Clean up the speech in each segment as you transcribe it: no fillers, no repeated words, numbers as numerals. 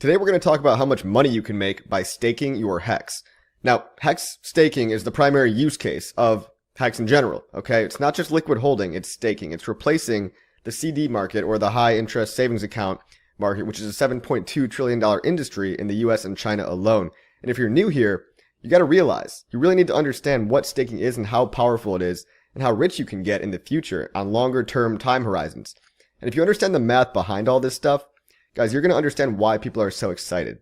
Today we're going to talk about how much money you can make by staking your HEX. Now, HEX staking is the primary use case of HEX in general, okay? It's not just liquid holding, it's staking. It's replacing the CD market, or the high interest savings account market, which is a $7.2 trillion industry in the US and China alone. And if you're new here, you got to realize you really need to understand what staking is and how powerful it is and how rich you can get in the future on longer term time horizons. And if you understand the math behind all this stuff, guys, you're going to understand why people are so excited.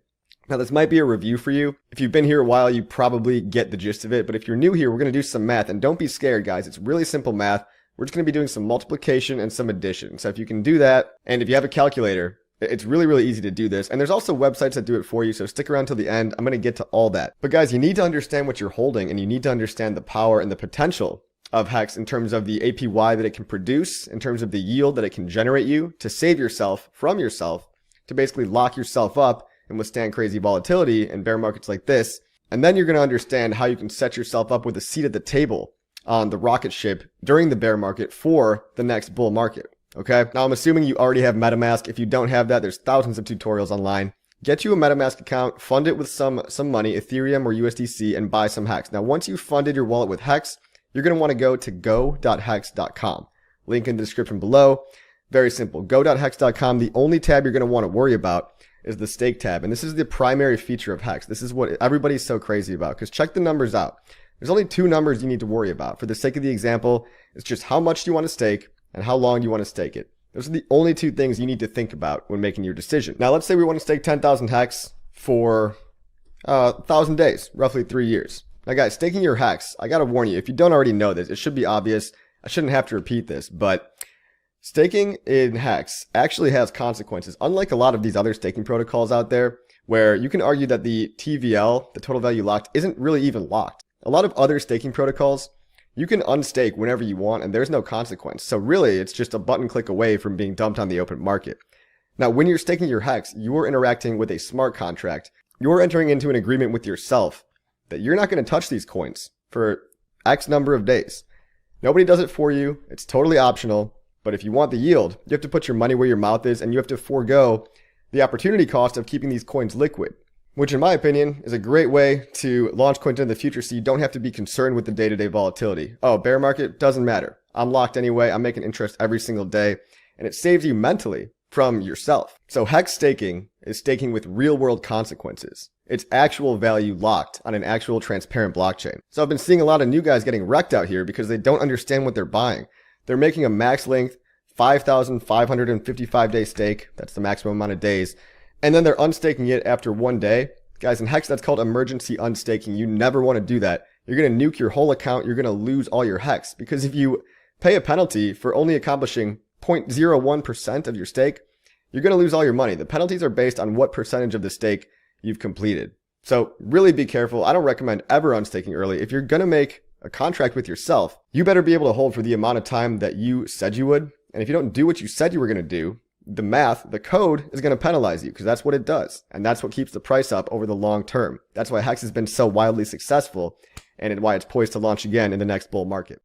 Now, this might be a review for you. If you've been here a while, you probably get the gist of it. But if you're new here, we're going to do some math. And don't be scared, guys. It's really simple math. We're just going to be doing some multiplication and some addition. So if you can do that, and if you have a calculator, it's really, really easy to do this. And there's also websites that do it for you. So stick around till the end. I'm going to get to all that. But guys, you need to understand what you're holding, and you need to understand the power and the potential of HEX in terms of the APY that it can produce, in terms of the yield that it can generate you to save yourself from yourself, to basically lock yourself up and withstand crazy volatility in bear markets like this. And then you're going to understand how you can set yourself up with a seat at the table on the rocket ship during the bear market for the next bull market. Okay. Now, I'm assuming you already have MetaMask. If you don't have that, there's thousands of tutorials online. Get you a MetaMask account, fund it with some money, Ethereum or USDC, and buy some HEX. Now, once you've funded your wallet with HEX, you're going to want to go to go.hex.com. Link in the description below. Very simple. Go.hex.com. The only tab you're going to want to worry about is the stake tab. And this is the primary feature of HEX. This is what everybody's so crazy about, because check the numbers out. There's only two numbers you need to worry about. For the sake of the example, it's just how much you want to stake and how long you want to stake it. Those are the only two things you need to think about when making your decision. Now, let's say we want to stake 10,000 HEX for 1,000 days, roughly 3 years. Now, guys, staking your HEX, I got to warn you, if you don't already know this, it should be obvious. I shouldn't have to repeat this, but staking in HEX actually has consequences. Unlike a lot of these other staking protocols out there, where you can argue that the TVL, the total value locked, isn't really even locked. A lot of other staking protocols, you can unstake whenever you want and there's no consequence. So really, it's just a button click away from being dumped on the open market. Now, when you're staking your HEX, you're interacting with a smart contract. You're entering into an agreement with yourself that you're not going to touch these coins for X number of days. Nobody does it for you. It's totally optional. But if you want the yield, you have to put your money where your mouth is, and you have to forego the opportunity cost of keeping these coins liquid, which in my opinion is a great way to launch coins into the future so you don't have to be concerned with the day-to-day volatility. Oh, bear market, doesn't matter. I'm locked anyway. I'm making interest every single day, and it saves you mentally from yourself. So HEX staking is staking with real-world consequences. It's actual value locked on an actual transparent blockchain. So I've been seeing a lot of new guys getting wrecked out here because they don't understand what they're buying. They're making a max length 5,555 day stake. That's the maximum amount of days. And then they're unstaking it after 1 day. Guys, in HEX, that's called emergency unstaking. You never want to do that. You're going to nuke your whole account. You're going to lose all your HEX, because if you pay a penalty for only accomplishing 0.01% of your stake, you're going to lose all your money. The penalties are based on what percentage of the stake you've completed. So really be careful. I don't recommend ever unstaking early. If you're going to make a contract with yourself, you better be able to hold for the amount of time that you said you would. And if you don't do what you said you were going to do, the math, the code is going to penalize you, because that's what it does. And that's what keeps the price up over the long term. That's why HEX has been so wildly successful, and why it's poised to launch again in the next bull market.